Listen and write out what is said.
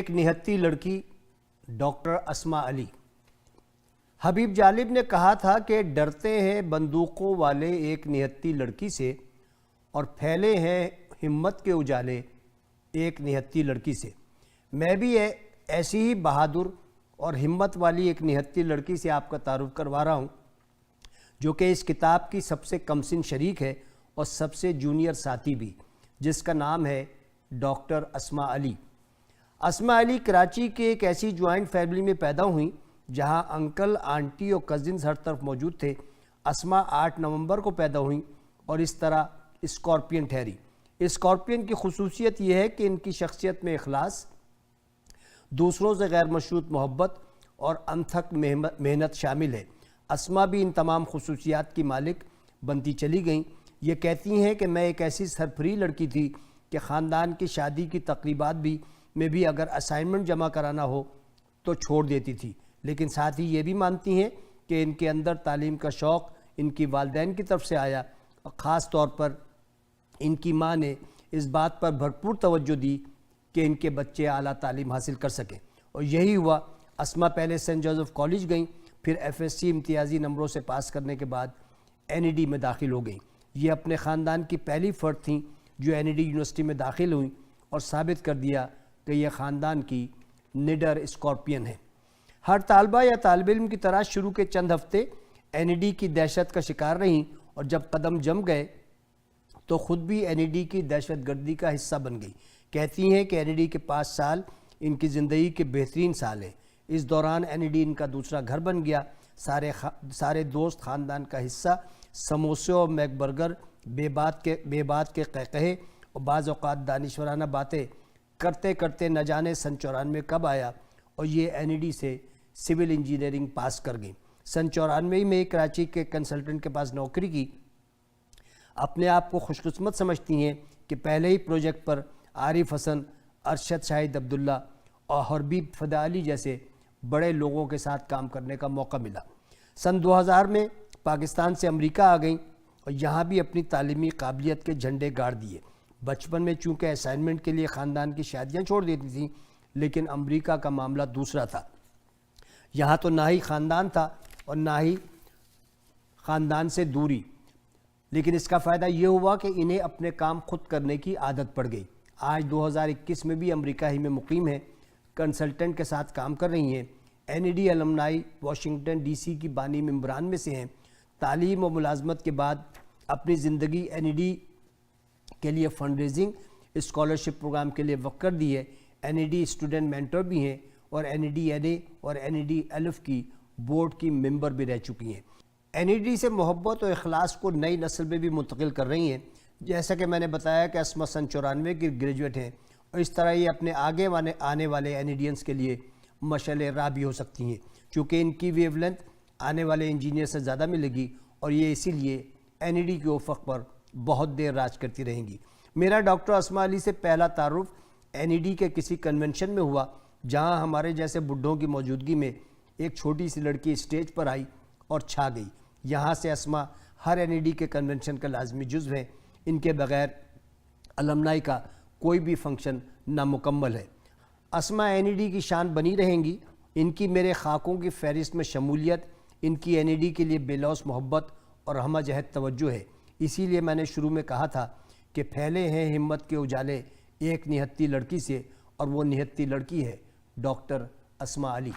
ایک نہتی لڑکی ڈاکٹر اسما علی۔ حبیب جالب نے کہا تھا کہ ڈرتے ہیں بندوقوں والے ایک نہتی لڑکی سے اور پھیلے ہیں ہمت کے اجالے ایک نہتی لڑکی سے۔ میں بھی ایسی ہی بہادر اور ہمت والی ایک نہتی لڑکی سے آپ کا تعارف کروا رہا ہوں، جو کہ اس کتاب کی سب سے کم سن شریک ہے اور سب سے جونیئر ساتھی بھی، جس کا نام ہے ڈاکٹر اسما علی۔ اسما علی کراچی کے ایک ایسی جوائنٹ فیملی میں پیدا ہوئیں جہاں انکل، آنٹی اور کزنز ہر طرف موجود تھے۔ اسما 8 نومبر کو پیدا ہوئیں اور اس طرح اسکارپین ٹھہری۔ اسکارپین کی خصوصیت یہ ہے کہ ان کی شخصیت میں اخلاص، دوسروں سے غیر مشروط محبت اور انتھک محنت شامل ہے۔ اسما بھی ان تمام خصوصیات کی مالک بنتی چلی گئیں۔ یہ کہتی ہیں کہ میں ایک ایسی سرفری لڑکی تھی کہ خاندان کی شادی کی تقریبات میں بھی اگر اسائنمنٹ جمع کرانا ہو تو چھوڑ دیتی تھی، لیکن ساتھ ہی یہ بھی مانتی ہیں کہ ان کے اندر تعلیم کا شوق ان کی والدین کی طرف سے آیا اور خاص طور پر ان کی ماں نے اس بات پر بھرپور توجہ دی کہ ان کے بچے اعلیٰ تعلیم حاصل کر سکیں، اور یہی ہوا۔ اسما پہلے سینٹ جوزف کالج گئیں، پھر FSC امتیازی نمبروں سے پاس کرنے کے بعد NED میں داخل ہو گئیں۔ یہ اپنے خاندان کی پہلی فرد تھیں جو NED یونیورسٹی میں داخل ہوئیں اور ثابت کر دیا کہ یہ خاندان کی نڈر اسکارپین ہے۔ ہر طالبہ یا طالب علم کی طرح شروع کے چند ہفتے NED کی دہشت کا شکار رہیں، اور جب قدم جم گئے تو خود بھی NED کی دہشت گردی کا حصہ بن گئی۔ کہتی ہیں کہ NED کے 5 سال ان کی زندگی کے بہترین سال ہیں۔ اس دوران NED ان کا دوسرا گھر بن گیا۔ سارے دوست خاندان کا حصہ، سموسے اور میک برگر، بے بات کے قہقہے اور بعض اوقات دانشورانہ باتیں کرتے کرتے نہ جانے سن 94 کب آیا اور یہ NED سے سول انجینئرنگ پاس کر گئی۔ سن 94 میں کراچی کے کنسلٹنٹ کے پاس نوکری کی۔ اپنے آپ کو خوش قسمت سمجھتی ہیں کہ پہلے ہی پروجیکٹ پر عارف حسن، ارشد شاہد عبداللہ اور حبیب فدا علی جیسے بڑے لوگوں کے ساتھ کام کرنے کا موقع ملا۔ سن 2000 میں پاکستان سے امریکہ آ گئیں اور یہاں بھی اپنی تعلیمی قابلیت کے جھنڈے گاڑ دیے۔ بچپن میں چونکہ اسائنمنٹ کے لیے خاندان کی شادیاں چھوڑ دیتی تھیں، لیکن امریکہ کا معاملہ دوسرا تھا۔ یہاں تو نہ ہی خاندان تھا اور نہ ہی خاندان سے دوری، لیکن اس کا فائدہ یہ ہوا کہ انہیں اپنے کام خود کرنے کی عادت پڑ گئی۔ آج 2021 میں بھی امریکہ ہی میں مقیم ہیں، کنسلٹنٹ کے ساتھ کام کر رہی ہیں۔ NED المنائی واشنگٹن DC کی بانی ممبران میں سے ہیں۔ تعلیم و ملازمت کے بعد اپنی زندگی NED کے لیے فنڈ ریزنگ، اسکالرشپ پروگرام کے لیے وقف کر دی ہے۔ NED اسٹوڈنٹ مینٹر بھی ہیں اور NED NA اور NED الف کی بورڈ کی ممبر بھی رہ چکی ہیں۔ NED سے محبت اور اخلاص کو نئی نسل میں بھی منتقل کر رہی ہیں۔ جیسا کہ میں نے بتایا کہ اسما سن 94 کی گریجویٹ ہیں، اور اس طرح یہ اپنے آگے آنے والے NEDians کے لیے مشعل راہ بھی ہو سکتی ہیں، چونکہ ان کی ویو لینتھ آنے والے انجینئر سے زیادہ ملے گی، اور یہ اسی لیے NED کے افق پر بہت دیر راج کرتی رہیں گی۔ میرا ڈاکٹر اسما علی سے پہلا تعارف NED کے کسی کنونشن میں ہوا، جہاں ہمارے جیسے بڈھوں کی موجودگی میں ایک چھوٹی سی لڑکی اسٹیج پر آئی اور چھا گئی۔ یہاں سے اسما ہر NED کے کنونشن کا لازمی جزو ہے۔ ان کے بغیر المنائی کا کوئی بھی فنکشن نامکمل ہے۔ اسما NED کی شان بنی رہیں گی۔ ان کی میرے خاکوں کی فہرست میں شمولیت، ان کی NED کے لیے بے لوث محبت اور ہمہ جہت توجہ ہے۔ اسی لیے میں نے شروع میں کہا تھا کہ پھیلے ہیں ہمت کے اجالے ایک نہتی لڑکی سے، اور وہ نہتی لڑکی ہے ڈاکٹر اسما علی۔